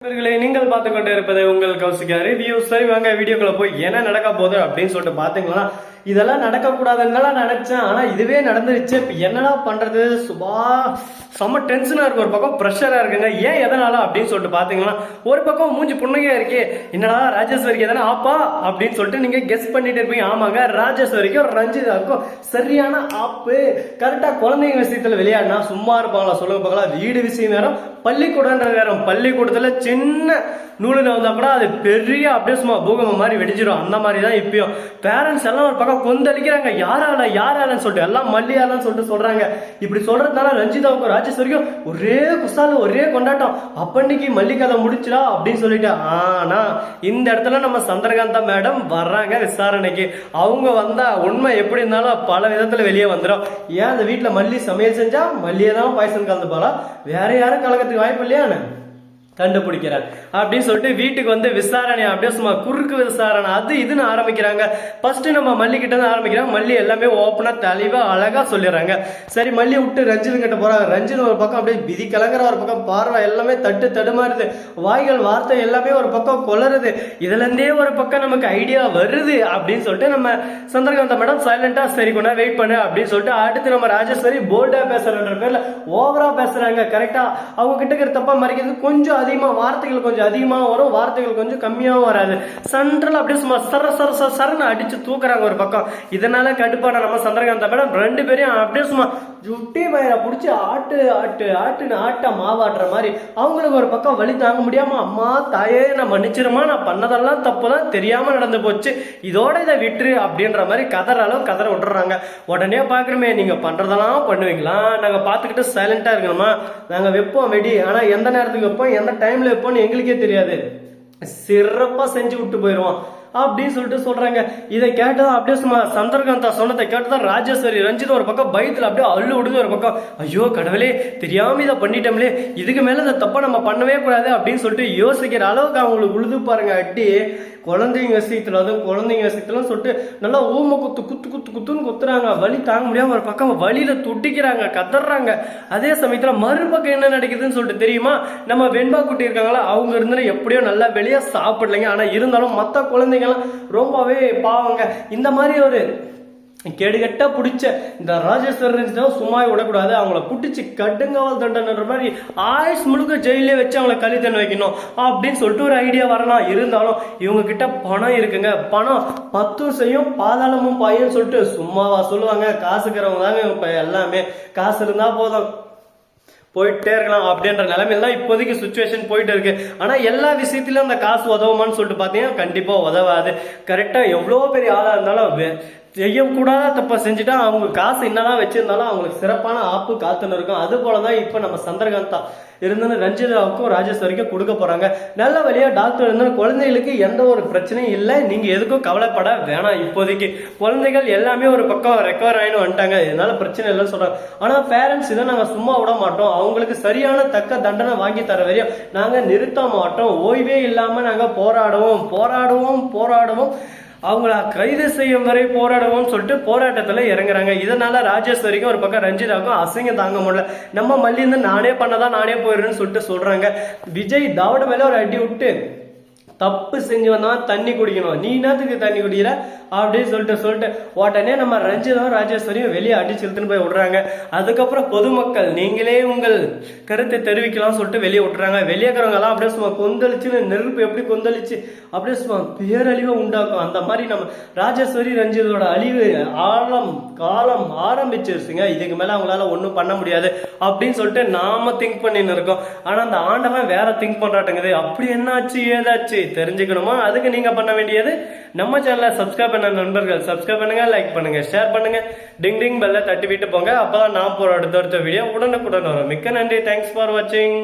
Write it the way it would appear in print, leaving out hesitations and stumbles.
நீங்கள் பார்த்து கொண்டு இருப்பது உங்கள் கௌசிகா ரிவ்யூ. சரி வாங்க வீடியோக்குள்ள போய் என்ன நடக்க போகுது அப்படின்னு சொல்லிட்டு பாத்தீங்களா. இதெல்லாம் நடக்க கூடாதுன்னு நினைச்சேன், ஆனா இதுவே நடந்துருச்சு. இப்ப என்னடா பண்றது, சுபா செம்ம டென்ஷனா இருக்கு, ஒரு பக்கம் ப்ரெஷரா இருக்குங்க. ஏன் எதனால அப்படின்னு சொல்லிட்டு பாத்தீங்கன்னா, ஒரு பக்கம் மூஞ்சி புண்ணையா இருக்கே, என்னடா ராஜேஸ்வரிக்கு எதனா ஆப்பா அப்படின்னு சொல்லிட்டு நீங்க கெஸ் பண்ணிட்டு இருப்பீங்க. ஆமாங்க, ராஜேஸ்வரிக்கும் ரஞ்சிதாக்கும் சரியான ஆப்பு. கரெக்டா குழந்தைங்க விஷயத்துல விளையாடினா சும்மா இருப்பாங்களா சொல்லுங்க பார்க்கலாம். வீடு விஷயம் வேற, பள்ளிக்கூடன்ற நேரம். பள்ளிக்கூடத்துல சின்ன நூலுல வந்தா கூட அது பெரிய அப்படியே சும்மா பூகம்பம் மாதிரி வெடிச்சிடும். அந்த மாதிரி தான் இப்பயும் பேரண்ட்ஸ் எல்லாம் ஒரு பக்கம் கொந்தளிக்கிறாங்க. யாராலன்னு சொல்லிட்டு எல்லாம் மல்லியாலன்னு சொல்லிட்டு சொல்றாங்க. இப்படி சொல்றதுனால ரஞ்சிதாவுக்கும் ராஜேஸ்வரிக்கும் ஒரே குசால ஒரே கொண்டாட்டம். அப்பன்னைக்கு மல்லி கதை முடிச்சுடா அப்படின்னு சொல்லிட்டு. ஆனா இந்த இடத்துல நம்ம சந்திரகாந்தா மேடம் வர்றாங்க விசாரணைக்கு. அவங்க வந்தா உண்மை எப்படி இருந்தாலும் பல விதத்துல வெளியே வந்துடும். ஏன் அந்த வீட்டுல மல்லி சமையல் செஞ்சா மல்லியை தான் பாயசம் கலந்து போலாம், வேற யாரும் கலக்கிறதுக்கு வாய்ப்பு இல்லையான்னு கண்டுபிடிக்கிறார் அப்படின்னு சொல்லிட்டு வீட்டுக்கு வந்து விசாரணை அப்படியே சும்மா குறுக்கு விசாரணை அது இதுன்னு ஆரம்பிக்கிறாங்க. ஃபர்ஸ்ட் நம்ம மல்லி கிட்ட தான் ஆரம்பிக்கிறாங்க. மல்லி எல்லாமே ஓப்பனா தெளிவா அழகா சொல்லிடுறாங்க. சரி மல்லி விட்டு ரஞ்சித் கிட்ட போறாங்க. ரஞ்சித் ஒரு பக்கம் அப்படியே விதி கலங்குற, ஒரு பக்கம் பார்வை எல்லாமே தடுமாறுது, வாய்கள் வார்த்தை எல்லாமே ஒரு பக்கம் கொளருது. இதுல இருந்தே ஒரு பக்கம் நமக்கு ஐடியா வருது அப்படின்னு சொல்லிட்டு நம்ம சந்திரகாந்தா மேடம் சைலண்டா சரி கொண்டா வெயிட் பண்ணு அப்படின்னு சொல்லிட்டு அடுத்து நம்ம ராஜேஸ்வரி போல்டா பேசுறன்ற பேர்ல ஓவரா பேசுறாங்க. கரெக்டா அவங்க கிட்ட இருக்கிற தப்பா மறைக்கிறது கொஞ்சம் அதிகமா, வார்த்தைகள் கொஞ்சம் அதிகமா வரும், வார்த்தைகள் கொஞ்சம் கம்மியாவும் வராது. சென்ட்ரல் அப்படியே சும்மா சரன்னு அடிச்சு தூக்குறாங்க ஒரு பக்கம். இதனால கடுப்பான நம்ம சந்திரகாந்தா மேடம் ரெண்டு பேரையும் அப்படியே சும்மா ஜுட்டி மயிரை பிடிச்சி ஆட்ட மாவாட்டுற மாதிரி. அவங்களுக்கு ஒரு பக்கம் வலி தாங்க முடியாம, அம்மா தாயே நான் மன்னிச்சிருமா, நான் பண்ணதெல்லாம் தப்புதான், தெரியாம நடந்து போச்சு, இதோட இதை விட்டுரு அப்படின்ற மாதிரி கதற விட்டுறாங்க. உடனே பாக்குறமே, நீங்க பண்றதெல்லாம் பண்ணுவீங்களா, நாங்க பாத்துக்கிட்டு சைலண்டா இருக்கணுமா, நாங்க வைப்போம் வெடி, ஆனா எந்த நேரத்துக்கு வைப்போம் எந்த டைம்ல வைப்போம்னு எங்களுக்கே தெரியாது, சிறப்பா செஞ்சு விட்டு போயிருவோம் அப்படின்னு சொல்லிட்டு சொல்றாங்க. இதை கேட்டதான் அப்படியே சும்மா சந்திரகாந்தா சொன்னதை கேட்டதான் ராஜேஸ்வரி ரஞ்சித் ஒரு பக்கம் பயத்துல அப்படியே அள்ளு விடுது ஒரு பக்கம். ஐயோ கடவுளே, தெரியாம இதை பண்ணிட்டோம்லே, இதுக்கு மேல இந்த தப்ப நம்ம பண்ணவே கூடாது அப்படின்னு சொல்லிட்டு யோசிக்கிற அளவுக்கு அவங்களுக்கு உழுது பாருங்க அடி. குழந்தைங்க விஷயத்துல, அதுவும் குழந்தைங்க விஷயத்துல சொல்லிட்டு நல்லா ஊம குத்துன்னு குத்துறாங்க. வலி தாங்க முடியாம ஒரு பக்கம் வலியில துட்டிக்கிறாங்க, கதறாங்க. அதே சமயத்துல மறுபக்கம் என்ன நடக்குதுன்னு சொல்லிட்டு தெரியுமா, நம்ம வெண்பா குட்டி இருக்காங்களா, அவங்க இருந்தாலும் எப்படியோ நல்லா வெளியே சாப்பிடலைங்க. ஆனா இருந்தாலும் மத்த குழந்தைங்க ரொம்பவே பாவங்க. இந்த மாதிரி ஒரு கெடுகட்ட பிடிச்ச இந்த ராஜேஸ்வரன் சும்மா விடக்கூடாது, அவங்கள பிடிச்சி கடுங்காவல் தண்டன்ற மாதிரி ஆயுஷ் முழுக்க ஜெயிலே வச்சு அவங்கள கழி தண்ணி வைக்கணும் அப்படின்னு சொல்லிட்டு ஒரு ஐடியா வரலாம். இருந்தாலும் இவங்க கிட்ட பணம் இருக்குங்க, பணம் 10 செய்யும் பாதாளமும் பாயும் சொல்லிட்டு சும்மாவா சொல்லுவாங்க. காசுக்கிறவங்க தாங்க இப்ப எல்லாமே, காசு இருந்தா போதும் போயிட்டே இருக்கலாம் அப்படின்ற நிலைமையில தான் இப்போதைக்கு சுச்சுவேஷன் போயிட்டு இருக்கு. ஆனா எல்லா விஷயத்திலும் அந்த காசு உதவுமான்னு சொல்லிட்டு பாத்தீங்கன்னா கண்டிப்பா உதவாது. கரெக்டா எவ்வளவு பெரிய ஆளா இருந்தாலும் செய்யக்கூடாத தப்ப செஞ்சுட்டா அவங்க காசு என்னதான் வச்சிருந்தாலும் அவங்களுக்கு சிறப்பான ஆப்பு காத்துன்னு இருக்கும். அது போலதான் இப்ப நம்ம சந்திரகாந்தா இருந்தாலும் ரஞ்சிதாவுக்கும் ராஜேஸ்வரிக்கும் கொடுக்க போறாங்க. நல்ல வழியா டாக்டர் இருந்தாலும் குழந்தைகளுக்கு எந்த ஒரு பிரச்சனையும் இல்லை, நீங்க எதுக்கும் கவலைப்பட வேணாம். இப்போதைக்கு குழந்தைகள் எல்லாமே ஒரு பக்கம் ரெக்கவர் ஆயின்னு வந்துட்டாங்க, இதனால பிரச்சனை இல்லைன்னு சொல்றாங்க. ஆனா பேரண்ட்ஸ் இதை நாங்க சும்மா விட மாட்டோம், அவங்களுக்கு சரியான தக்க தண்டனை வாங்கி தர வரையும் நாங்க நிறுத்த மாட்டோம், ஓய்வே இல்லாம நாங்க போராடுவோம் அவங்கள கைது செய்யும் வரை போராடுவோம் சொல்லிட்டு போராட்டத்துல இறங்குறாங்க. இதனால ராஜேஸ்வரிக்கும் ஒரு பக்கம் ரஞ்சிதாவுக்கும் அசிங்கம் தாங்க முடியல. நம்ம மல்லி இருந்து நானே போயிடுறேன்னு சொல்லிட்டு சொல்றாங்க. விஜய் தாவட மேல ஒரு அடி விட்டு, தப்பு செஞ்சு வந்தா தண்ணி குடிக்கணும், நீ என்னத்துக்கு தண்ணி குடிக்கிற அப்படின்னு சொல்லிட்டு உடனே நம்ம ரஞ்சிதும் ராஜேஸ்வரியும் வெளியே அடிச்சு இழுத்துன்னு போய் விடுறாங்க. அதுக்கப்புறம் பொதுமக்கள் நீங்களே உங்கள் கருத்தை தெரிவிக்கலாம் சொல்லிட்டு வெளியே விட்டுறாங்க. வெளியே இருக்கிறவங்க எல்லாம் அப்படியே சும்மா கொந்தளிச்சுன்னு, நெருப்பு எப்படி கொந்தளிச்சு அப்படியே சும்மா பேரழிவை உண்டாக்கும். அந்த மாதிரி நம்ம ராஜேஸ்வரி ரஞ்சிதோட அழிவு காலம் ஆரம்பிச்சிருச்சுங்க. இதுக்கு மேல அவங்களால ஒன்றும் பண்ண முடியாது அப்படின்னு சொல்லிட்டு நாம திங்க் பண்ணின்னு இருக்கோம். ஆனா அந்த ஆண்டவன் வேற திங்க் பண்றாட்டுங்குது. அப்படி என்னாச்சு ஏதாச்சு தெரிஞ்சுக்கணுமா, அதுக்கு நீங்க பண்ண வேண்டியது நம்ம சேனலை சப்ஸ்கிரைப் பண்ண நண்பர்கள் சப்ஸ்கிரைப் பண்ணுங்க, லைக் பண்ணுங்க, ஷேர் பண்ணுங்க, டிங் பெல்ல தட்டி விட்டு போங்க. அப்பதான் நான் போற அடுத்த வீடியோ உடனுக்குடன் வரும். மிக்க நன்றி, தேங்க்ஸ் ஃபார் வாட்சிங்.